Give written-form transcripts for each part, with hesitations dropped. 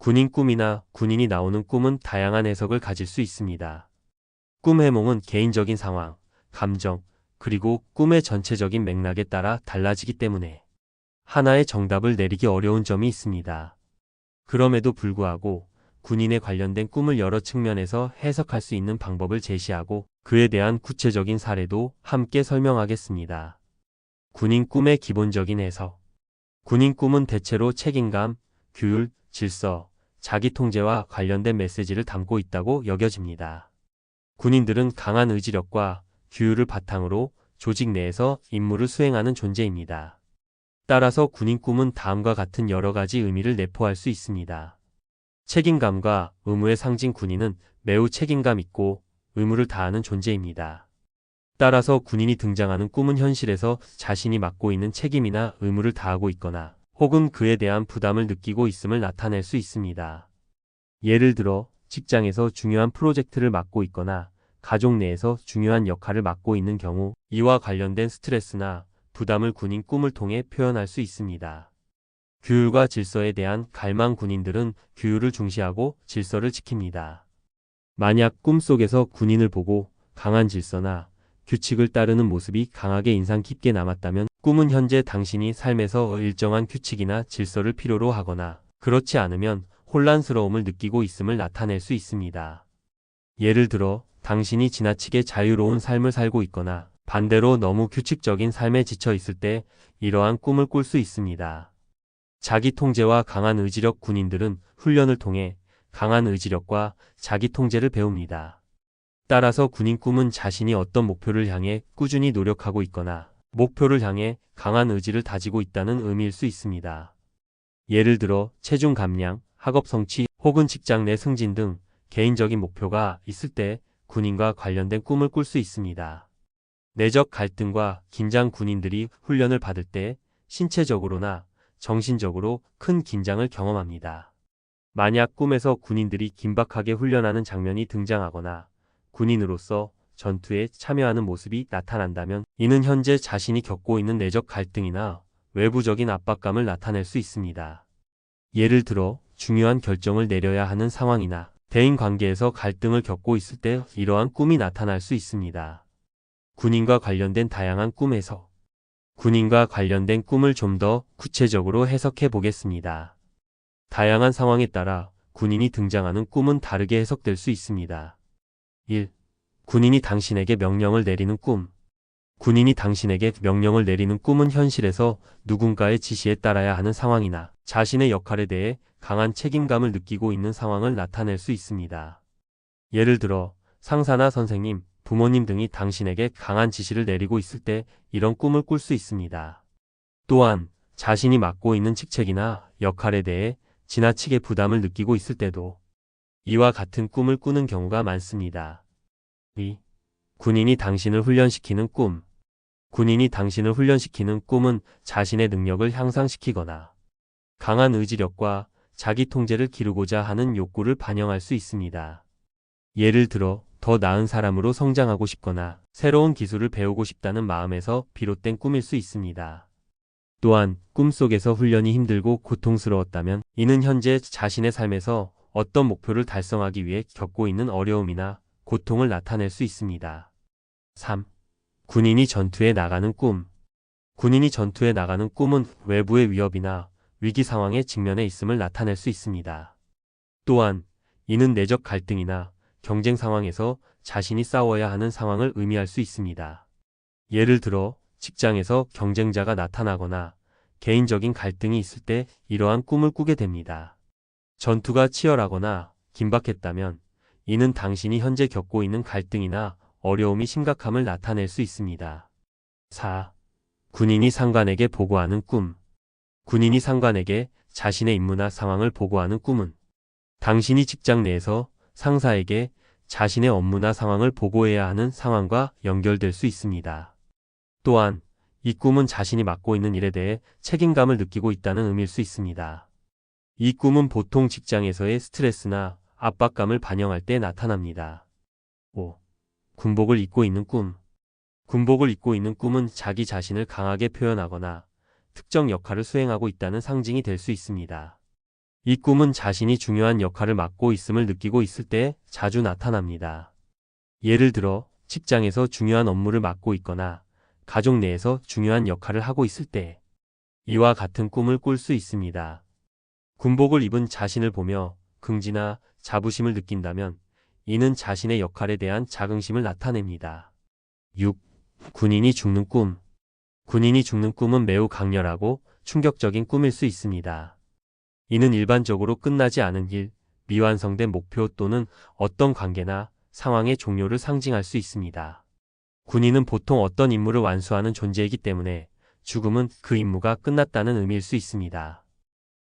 군인 꿈이나 군인이 나오는 꿈은 다양한 해석을 가질 수 있습니다. 꿈 해몽은 개인적인 상황, 감정, 그리고 꿈의 전체적인 맥락에 따라 달라지기 때문에 하나의 정답을 내리기 어려운 점이 있습니다. 그럼에도 불구하고 군인에 관련된 꿈을 여러 측면에서 해석할 수 있는 방법을 제시하고 그에 대한 구체적인 사례도 함께 설명하겠습니다. 군인 꿈의 기본적인 해석. 군인 꿈은 대체로 책임감, 규율, 질서, 자기 통제와 관련된 메시지를 담고 있다고 여겨집니다. 군인들은 강한 의지력과 규율을 바탕으로 조직 내에서 임무를 수행하는 존재입니다. 따라서 군인 꿈은 다음과 같은 여러 가지 의미를 내포할 수 있습니다. 책임감과 의무의 상징. 군인은 매우 책임감 있고 의무를 다하는 존재입니다. 따라서 군인이 등장하는 꿈은 현실에서 자신이 맡고 있는 책임이나 의무를 다하고 있거나 혹은 그에 대한 부담을 느끼고 있음을 나타낼 수 있습니다. 예를 들어 직장에서 중요한 프로젝트를 맡고 있거나 가족 내에서 중요한 역할을 맡고 있는 경우 이와 관련된 스트레스나 부담을 군인 꿈을 통해 표현할 수 있습니다. 규율과 질서에 대한 갈망. 군인들은 규율을 중시하고 질서를 지킵니다. 만약 꿈속에서 군인을 보고 강한 질서나 규칙을 따르는 모습이 강하게 인상 깊게 남았다면 꿈은 현재 당신이 삶에서 일정한 규칙이나 질서를 필요로 하거나 그렇지 않으면 혼란스러움을 느끼고 있음을 나타낼 수 있습니다. 예를 들어 당신이 지나치게 자유로운 삶을 살고 있거나 반대로 너무 규칙적인 삶에 지쳐 있을 때 이러한 꿈을 꿀 수 있습니다. 자기 통제와 강한 의지력. 군인들은 훈련을 통해 강한 의지력과 자기 통제를 배웁니다. 따라서 군인 꿈은 자신이 어떤 목표를 향해 꾸준히 노력하고 있거나 목표를 향해 강한 의지를 다지고 있다는 의미일 수 있습니다. 예를 들어 체중 감량, 학업 성취 혹은 직장 내 승진 등 개인적인 목표가 있을 때 군인과 관련된 꿈을 꿀 수 있습니다. 내적 갈등과 긴장. 군인들이 훈련을 받을 때 신체적으로나 정신적으로 큰 긴장을 경험합니다. 만약 꿈에서 군인들이 긴박하게 훈련하는 장면이 등장하거나 군인으로서 전투에 참여하는 모습이 나타난다면 이는 현재 자신이 겪고 있는 내적 갈등이나 외부적인 압박감을 나타낼 수 있습니다. 예를 들어 중요한 결정을 내려야 하는 상황이나 대인 관계에서 갈등을 겪고 있을 때 이러한 꿈이 나타날 수 있습니다. 군인과 관련된 다양한 꿈 해석. 군인과 관련된 꿈을 좀 더 구체적으로 해석해 보겠습니다. 다양한 상황에 따라 군인이 등장하는 꿈은 다르게 해석될 수 있습니다. 1. 군인이 당신에게 명령을 내리는 꿈. 군인이 당신에게 명령을 내리는 꿈은 현실에서 누군가의 지시에 따라야 하는 상황이나 자신의 역할에 대해 강한 책임감을 느끼고 있는 상황을 나타낼 수 있습니다. 예를 들어 상사나 선생님, 부모님 등이 당신에게 강한 지시를 내리고 있을 때 이런 꿈을 꿀 수 있습니다. 또한 자신이 맡고 있는 직책이나 역할에 대해 지나치게 부담을 느끼고 있을 때도 이와 같은 꿈을 꾸는 경우가 많습니다. 2. 군인이 당신을 훈련시키는 꿈. 군인이 당신을 훈련시키는 꿈은 자신의 능력을 향상시키거나 강한 의지력과 자기 통제를 기르고자 하는 욕구를 반영할 수 있습니다. 예를 들어 더 나은 사람으로 성장하고 싶거나 새로운 기술을 배우고 싶다는 마음에서 비롯된 꿈일 수 있습니다. 또한 꿈속에서 훈련이 힘들고 고통스러웠다면 이는 현재 자신의 삶에서 어떤 목표를 달성하기 위해 겪고 있는 어려움이나 고통을 나타낼 수 있습니다. 3. 군인이 전투에 나가는 꿈. 군인이 전투에 나가는 꿈은 외부의 위협이나 위기 상황에 직면해 있음을 나타낼 수 있습니다. 또한 이는 내적 갈등이나 경쟁 상황에서 자신이 싸워야 하는 상황을 의미할 수 있습니다. 예를 들어 직장에서 경쟁자가 나타나거나 개인적인 갈등이 있을 때 이러한 꿈을 꾸게 됩니다. 전투가 치열하거나 긴박했다면 이는 당신이 현재 겪고 있는 갈등이나 어려움이 심각함을 나타낼 수 있습니다. 4. 군인이 상관에게 보고하는 꿈. 군인이 상관에게 자신의 임무나 상황을 보고하는 꿈은 당신이 직장 내에서 상사에게 자신의 업무나 상황을 보고해야 하는 상황과 연결될 수 있습니다. 또한 이 꿈은 자신이 맡고 있는 일에 대해 책임감을 느끼고 있다는 의미일 수 있습니다. 이 꿈은 보통 직장에서의 스트레스나 압박감을 반영할 때 나타납니다. 5. 군복을 입고 있는 꿈. 군복을 입고 있는 꿈은 자기 자신을 강하게 표현하거나 특정 역할을 수행하고 있다는 상징이 될 수 있습니다. 이 꿈은 자신이 중요한 역할을 맡고 있음을 느끼고 있을 때 자주 나타납니다. 예를 들어 직장에서 중요한 업무를 맡고 있거나 가족 내에서 중요한 역할을 하고 있을 때 이와 같은 꿈을 꿀 수 있습니다. 군복을 입은 자신을 보며 긍지나 자부심을 느낀다면 이는 자신의 역할에 대한 자긍심을 나타냅니다. 6. 군인이 죽는 꿈. 군인이 죽는 꿈은 매우 강렬하고 충격적인 꿈일 수 있습니다. 이는 일반적으로 끝나지 않은 일, 미완성된 목표 또는 어떤 관계나 상황의 종료를 상징할 수 있습니다. 군인은 보통 어떤 임무를 완수하는 존재이기 때문에 죽음은 그 임무가 끝났다는 의미일 수 있습니다.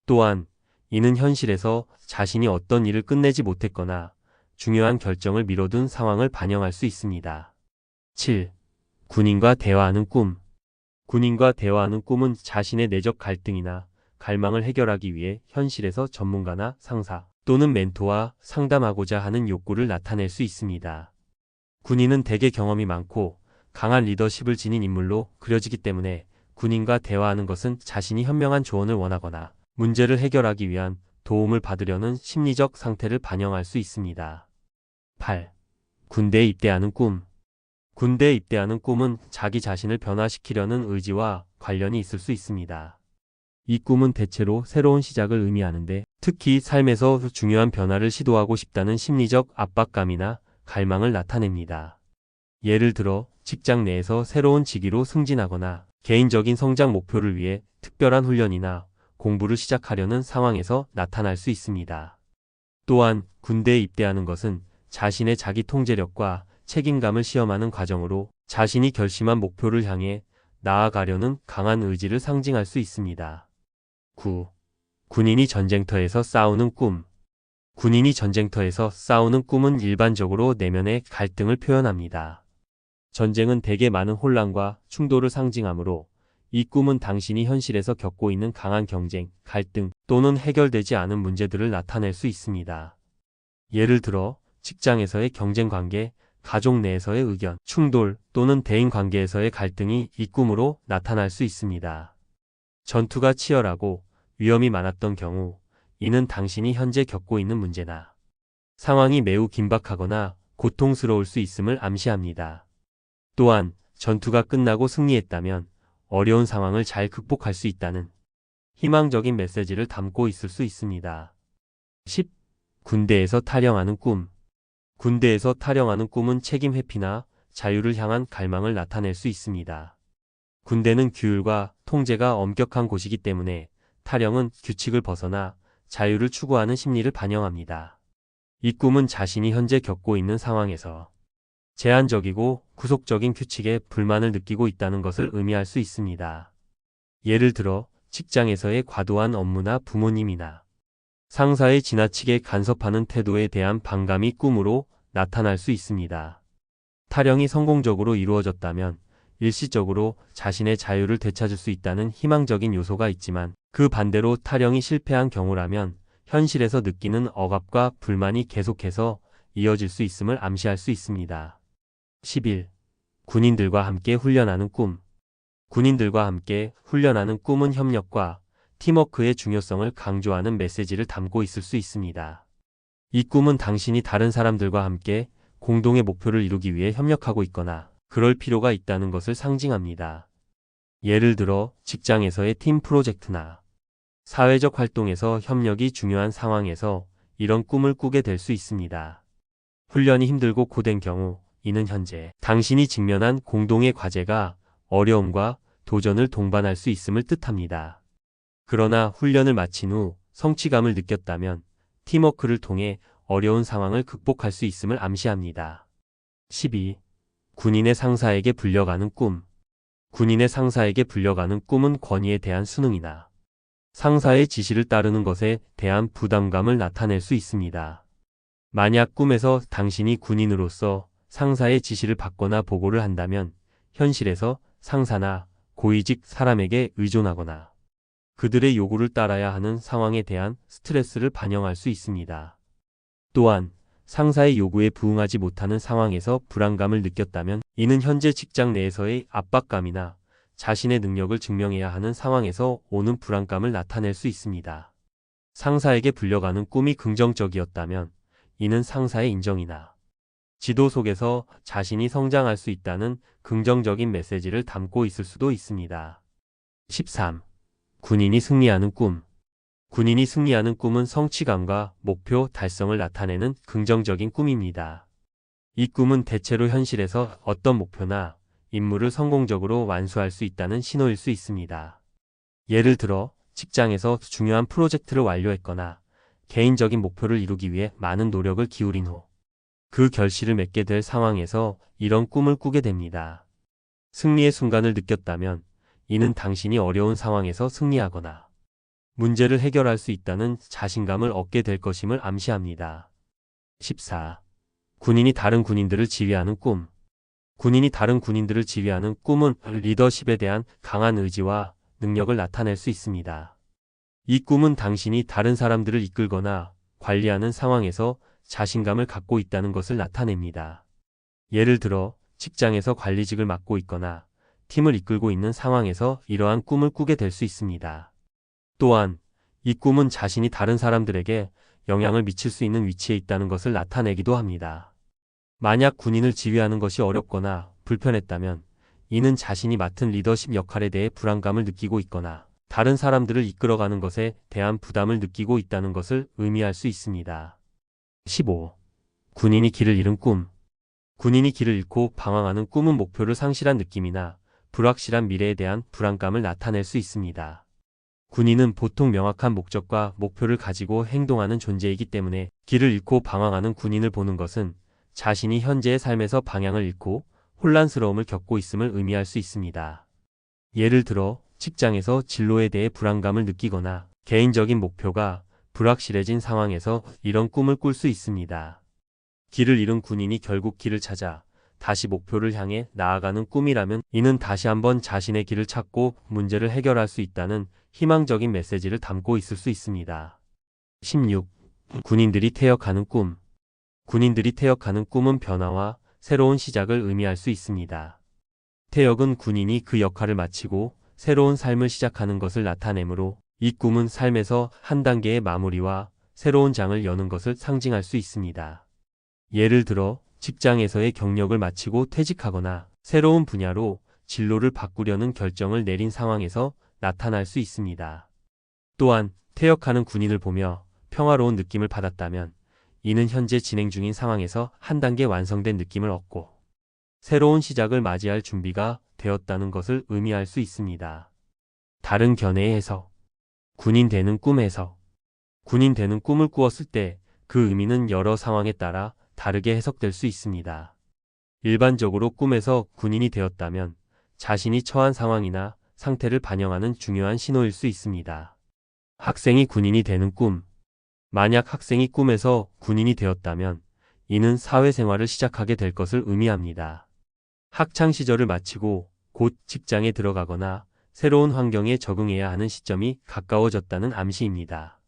또한 이는 현실에서 자신이 어떤 일을 끝내지 못했거나 중요한 결정을 미뤄둔 상황을 반영할 수 있습니다. 7. 군인과 대화하는 꿈. 군인과 대화하는 꿈은 자신의 내적 갈등이나 갈망을 해결하기 위해 현실에서 전문가나 상사 또는 멘토와 상담하고자 하는 욕구를 나타낼 수 있습니다. 군인은 대개 경험이 많고 강한 리더십을 지닌 인물로 그려지기 때문에 군인과 대화하는 것은 자신이 현명한 조언을 원하거나 문제를 해결하기 위한 도움을 받으려는 심리적 상태를 반영할 수 있습니다. 8. 군대에 입대하는 꿈. 군대에 입대하는 꿈은 자기 자신을 변화시키려는 의지와 관련이 있을 수 있습니다. 이 꿈은 대체로 새로운 시작을 의미하는데 특히 삶에서 중요한 변화를 시도하고 싶다는 심리적 압박감이나 갈망을 나타냅니다. 예를 들어 직장 내에서 새로운 직위로 승진하거나 개인적인 성장 목표를 위해 특별한 훈련이나 공부를 시작하려는 상황에서 나타날 수 있습니다. 또한 군대에 입대하는 것은 자신의 자기 통제력과 책임감을 시험하는 과정으로 자신이 결심한 목표를 향해 나아가려는 강한 의지를 상징할 수 있습니다. 9. 군인이 전쟁터에서 싸우는 꿈. 군인이 전쟁터에서 싸우는 꿈은 일반적으로 내면의 갈등을 표현합니다. 전쟁은 대개 많은 혼란과 충돌을 상징하므로 이 꿈은 당신이 현실에서 겪고 있는 강한 경쟁, 갈등 또는 해결되지 않은 문제들을 나타낼 수 있습니다. 예를 들어 직장에서의 경쟁 관계, 가족 내에서의 의견, 충돌 또는 대인 관계에서의 갈등이 이 꿈으로 나타날 수 있습니다. 전투가 치열하고 위험이 많았던 경우 이는 당신이 현재 겪고 있는 문제나 상황이 매우 긴박하거나 고통스러울 수 있음을 암시합니다. 또한 전투가 끝나고 승리했다면 어려운 상황을 잘 극복할 수 있다는 희망적인 메시지를 담고 있을 수 있습니다. 10. 군대에서 탈영하는 꿈. 군대에서 탈영하는 꿈은 책임 회피나 자유를 향한 갈망을 나타낼 수 있습니다. 군대는 규율과 통제가 엄격한 곳이기 때문에 탈영은 규칙을 벗어나 자유를 추구하는 심리를 반영합니다. 이 꿈은 자신이 현재 겪고 있는 상황에서 제한적이고 구속적인 규칙에 불만을 느끼고 있다는 것을 의미할 수 있습니다. 예를 들어 직장에서의 과도한 업무나 부모님이나 상사의 지나치게 간섭하는 태도에 대한 반감이 꿈으로 나타날 수 있습니다. 탈영이 성공적으로 이루어졌다면 일시적으로 자신의 자유를 되찾을 수 있다는 희망적인 요소가 있지만 그 반대로 탈영이 실패한 경우라면 현실에서 느끼는 억압과 불만이 계속해서 이어질 수 있음을 암시할 수 있습니다. 11. 군인들과 함께 훈련하는 꿈. 군인들과 함께 훈련하는 꿈은 협력과 팀워크의 중요성을 강조하는 메시지를 담고 있을 수 있습니다. 이 꿈은 당신이 다른 사람들과 함께 공동의 목표를 이루기 위해 협력하고 있거나 그럴 필요가 있다는 것을 상징합니다. 예를 들어 직장에서의 팀 프로젝트나 사회적 활동에서 협력이 중요한 상황에서 이런 꿈을 꾸게 될 수 있습니다. 훈련이 힘들고 고된 경우 이는 현재 당신이 직면한 공동의 과제가 어려움과 도전을 동반할 수 있음을 뜻합니다. 그러나 훈련을 마친 후 성취감을 느꼈다면 팀워크를 통해 어려운 상황을 극복할 수 있음을 암시합니다. 12. 군인의 상사에게 불려가는 꿈. 군인의 상사에게 불려가는 꿈은 권위에 대한 순응이나 상사의 지시를 따르는 것에 대한 부담감을 나타낼 수 있습니다. 만약 꿈에서 당신이 군인으로서 상사의 지시를 받거나 보고를 한다면 현실에서 상사나 고위직 사람에게 의존하거나 그들의 요구를 따라야 하는 상황에 대한 스트레스를 반영할 수 있습니다. 또한 상사의 요구에 부응하지 못하는 상황에서 불안감을 느꼈다면 이는 현재 직장 내에서의 압박감이나 자신의 능력을 증명해야 하는 상황에서 오는 불안감을 나타낼 수 있습니다. 상사에게 불려가는 꿈이 긍정적이었다면 이는 상사의 인정이나 지도 속에서 자신이 성장할 수 있다는 긍정적인 메시지를 담고 있을 수도 있습니다. 13. 군인이 승리하는 꿈. 군인이 승리하는 꿈은 성취감과 목표 달성을 나타내는 긍정적인 꿈입니다. 이 꿈은 대체로 현실에서 어떤 목표나 임무를 성공적으로 완수할 수 있다는 신호일 수 있습니다. 예를 들어 직장에서 중요한 프로젝트를 완료했거나 개인적인 목표를 이루기 위해 많은 노력을 기울인 후 그 결실을 맺게 될 상황에서 이런 꿈을 꾸게 됩니다. 승리의 순간을 느꼈다면 이는 당신이 어려운 상황에서 승리하거나 문제를 해결할 수 있다는 자신감을 얻게 될 것임을 암시합니다. 14. 군인이 다른 군인들을 지휘하는 꿈. 군인이 다른 군인들을 지휘하는 꿈은 리더십에 대한 강한 의지와 능력을 나타낼 수 있습니다. 이 꿈은 당신이 다른 사람들을 이끌거나 관리하는 상황에서 자신감을 갖고 있다는 것을 나타냅니다. 예를 들어 직장에서 관리직을 맡고 있거나 팀을 이끌고 있는 상황에서 이러한 꿈을 꾸게 될 수 있습니다. 또한 이 꿈은 자신이 다른 사람들에게 영향을 미칠 수 있는 위치에 있다는 것을 나타내기도 합니다. 만약 군인을 지휘하는 것이 어렵거나 불편했다면 이는 자신이 맡은 리더십 역할에 대해 불안감을 느끼고 있거나 다른 사람들을 이끌어가는 것에 대한 부담을 느끼고 있다는 것을 의미할 수 있습니다. 15. 군인이 길을 잃은 꿈. 군인이 길을 잃고 방황하는 꿈은 목표를 상실한 느낌이나 불확실한 미래에 대한 불안감을 나타낼 수 있습니다. 군인은 보통 명확한 목적과 목표를 가지고 행동하는 존재이기 때문에 길을 잃고 방황하는 군인을 보는 것은 자신이 현재의 삶에서 방향을 잃고 혼란스러움을 겪고 있음을 의미할 수 있습니다. 예를 들어 직장에서 진로에 대해 불안감을 느끼거나 개인적인 목표가 불확실해진 상황에서 이런 꿈을 꿀 수 있습니다. 길을 잃은 군인이 결국 길을 찾아 다시 목표를 향해 나아가는 꿈이라면 이는 다시 한번 자신의 길을 찾고 문제를 해결할 수 있다는 희망적인 메시지를 담고 있을 수 있습니다. 16. 군인들이 퇴역하는 꿈. 군인들이 퇴역하는 꿈은 변화와 새로운 시작을 의미할 수 있습니다. 퇴역은 군인이 그 역할을 마치고 새로운 삶을 시작하는 것을 나타내므로 이 꿈은 삶에서 한 단계의 마무리와 새로운 장을 여는 것을 상징할 수 있습니다. 예를 들어 직장에서의 경력을 마치고 퇴직하거나 새로운 분야로 진로를 바꾸려는 결정을 내린 상황에서 나타날 수 있습니다. 또한 퇴역하는 군인을 보며 평화로운 느낌을 받았다면 이는 현재 진행 중인 상황에서 한 단계 완성된 느낌을 얻고 새로운 시작을 맞이할 준비가 되었다는 것을 의미할 수 있습니다. 다른 견해의 해석. 군인 되는 꿈 해석. 군인 되는 꿈을 꾸었을 때 그 의미는 여러 상황에 따라 다르게 해석될 수 있습니다. 일반적으로 꿈에서 군인이 되었다면 자신이 처한 상황이나 상태를 반영하는 중요한 신호일 수 있습니다. 학생이 군인이 되는 꿈. 만약 학생이 꿈에서 군인이 되었다면 이는 사회생활을 시작하게 될 것을 의미합니다. 학창 시절을 마치고 곧 직장에 들어가거나 새로운 환경에 적응해야 하는 시점이 가까워졌다는 암시입니다.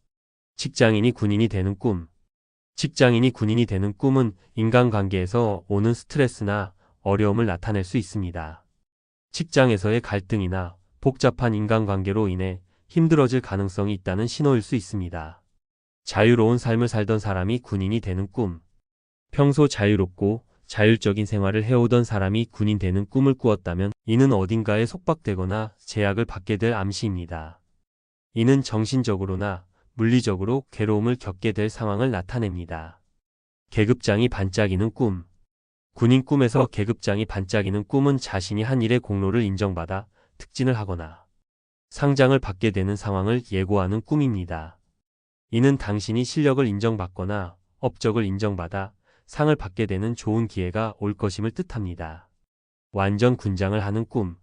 직장인이 군인이 되는 꿈. 직장인이 군인이 되는 꿈은 인간관계에서 오는 스트레스나 어려움을 나타낼 수 있습니다. 직장에서의 갈등이나 복잡한 인간관계로 인해 힘들어질 가능성이 있다는 신호일 수 있습니다. 자유로운 삶을 살던 사람이 군인이 되는 꿈. 평소 자유롭고 자율적인 생활을 해오던 사람이 군인 되는 꿈을 꾸었다면 이는 어딘가에 속박되거나 제약을 받게 될 암시입니다. 이는 정신적으로나 물리적으로 괴로움을 겪게 될 상황을 나타냅니다. 계급장이 반짝이는 꿈. 군인 꿈에서 계급장이 반짝이는 꿈은 자신이 한 일의 공로를 인정받아 특진을 하거나 상장을 받게 되는 상황을 예고하는 꿈입니다. 이는 당신이 실력을 인정받거나 업적을 인정받아 상을 받게 되는 좋은 기회가 올 것임을 뜻합니다. 완전 군장을 하는 꿈.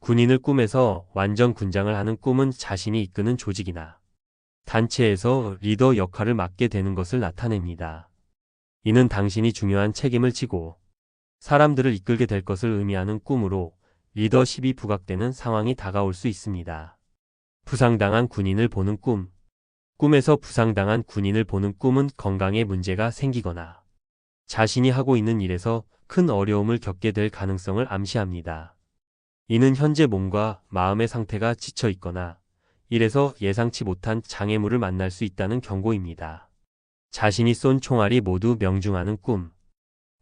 군인을 꿈에서 완전 군장을 하는 꿈은 자신이 이끄는 조직이나 단체에서 리더 역할을 맡게 되는 것을 나타냅니다. 이는 당신이 중요한 책임을 지고 사람들을 이끌게 될 것을 의미하는 꿈으로 리더십이 부각되는 상황이 다가올 수 있습니다. 부상당한 군인을 보는 꿈. 꿈에서 부상당한 군인을 보는 꿈은 건강에 문제가 생기거나 자신이 하고 있는 일에서 큰 어려움을 겪게 될 가능성을 암시합니다. 이는 현재 몸과 마음의 상태가 지쳐 있거나 이래서 예상치 못한 장애물을 만날 수 있다는 경고입니다. 자신이 쏜 총알이 모두 명중하는 꿈.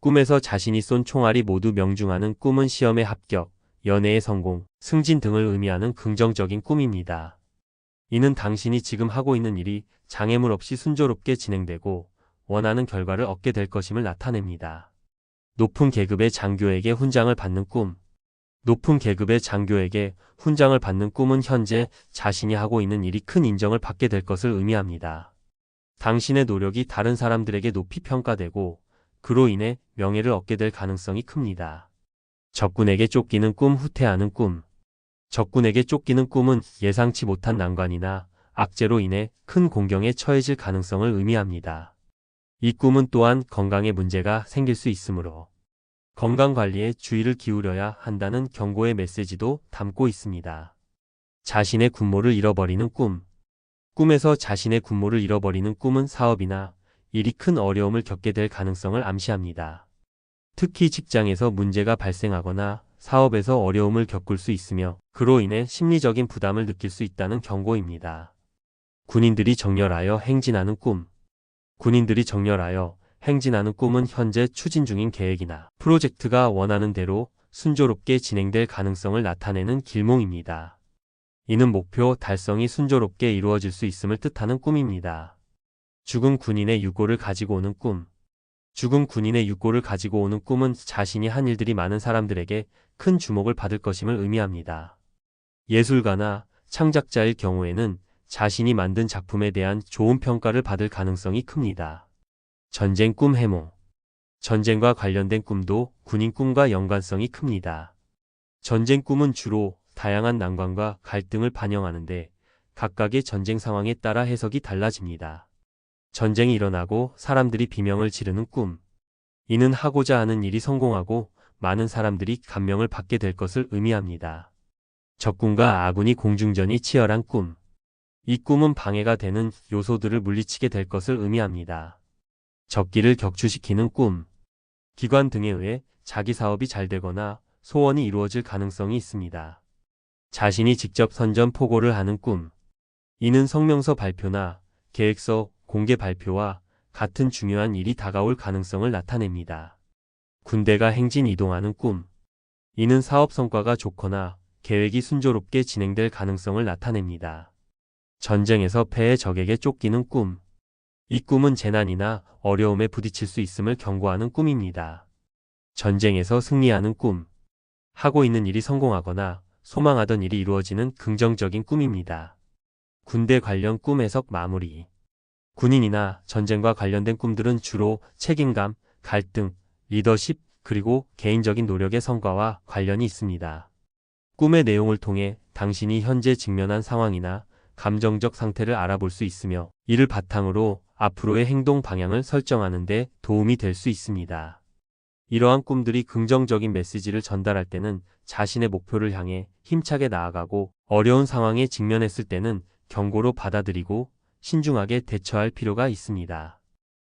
꿈에서 자신이 쏜 총알이 모두 명중하는 꿈은 시험에 합격, 연애에 성공, 승진 등을 의미하는 긍정적인 꿈입니다. 이는 당신이 지금 하고 있는 일이 장애물 없이 순조롭게 진행되고 원하는 결과를 얻게 될 것임을 나타냅니다. 높은 계급의 장교에게 훈장을 받는 꿈. 높은 계급의 장교에게 훈장을 받는 꿈은 현재 자신이 하고 있는 일이 큰 인정을 받게 될 것을 의미합니다. 당신의 노력이 다른 사람들에게 높이 평가되고 그로 인해 명예를 얻게 될 가능성이 큽니다. 적군에게 쫓기는 꿈, 후퇴하는 꿈. 적군에게 쫓기는 꿈은 예상치 못한 난관이나 악재로 인해 큰 공경에 처해질 가능성을 의미합니다. 이 꿈은 또한 건강에 문제가 생길 수 있으므로 건강관리에 주의를 기울여야 한다는 경고의 메시지도 담고 있습니다. 자신의 군모를 잃어버리는 꿈. 꿈에서 자신의 군모를 잃어버리는 꿈은 사업이나 일이 큰 어려움을 겪게 될 가능성을 암시합니다. 특히 직장에서 문제가 발생하거나 사업에서 어려움을 겪을 수 있으며 그로 인해 심리적인 부담을 느낄 수 있다는 경고입니다. 군인들이 정렬하여 행진하는 꿈. 군인들이 정렬하여 행진하는 꿈은 현재 추진 중인 계획이나 프로젝트가 원하는 대로 순조롭게 진행될 가능성을 나타내는 길몽입니다. 이는 목표 달성이 순조롭게 이루어질 수 있음을 뜻하는 꿈입니다. 죽은 군인의 유골을 가지고 오는 꿈. 죽은 군인의 유골을 가지고 오는 꿈은 자신이 한 일들이 많은 사람들에게 큰 주목을 받을 것임을 의미합니다. 예술가나 창작자일 경우에는 자신이 만든 작품에 대한 좋은 평가를 받을 가능성이 큽니다. 전쟁 꿈 해몽. 전쟁과 관련된 꿈도 군인 꿈과 연관성이 큽니다. 전쟁 꿈은 주로 다양한 난관과 갈등을 반영하는데 각각의 전쟁 상황에 따라 해석이 달라집니다. 전쟁이 일어나고 사람들이 비명을 지르는 꿈. 이는 하고자 하는 일이 성공하고 많은 사람들이 감명을 받게 될 것을 의미합니다. 적군과 아군이 공중전이 치열한 꿈. 이 꿈은 방해가 되는 요소들을 물리치게 될 것을 의미합니다. 적기를 격추시키는 꿈. 기관 등에 의해 자기 사업이 잘 되거나 소원이 이루어질 가능성이 있습니다. 자신이 직접 선전포고를 하는 꿈. 이는 성명서 발표나 계획서 공개 발표와 같은 중요한 일이 다가올 가능성을 나타냅니다. 군대가 행진 이동하는 꿈. 이는 사업 성과가 좋거나 계획이 순조롭게 진행될 가능성을 나타냅니다. 전쟁에서 패해 적에게 쫓기는 꿈. 이 꿈은 재난이나 어려움에 부딪힐 수 있음을 경고하는 꿈입니다. 전쟁에서 승리하는 꿈. 하고 있는 일이 성공하거나 소망하던 일이 이루어지는 긍정적인 꿈입니다. 군대 관련 꿈 해석 마무리. 군인이나 전쟁과 관련된 꿈들은 주로 책임감, 갈등, 리더십, 그리고 개인적인 노력의 성과와 관련이 있습니다. 꿈의 내용을 통해 당신이 현재 직면한 상황이나 감정적 상태를 알아볼 수 있으며 이를 바탕으로 앞으로의 행동 방향을 설정하는 데 도움이 될 수 있습니다. 이러한 꿈들이 긍정적인 메시지를 전달할 때는 자신의 목표를 향해 힘차게 나아가고 어려운 상황에 직면했을 때는 경고로 받아들이고 신중하게 대처할 필요가 있습니다.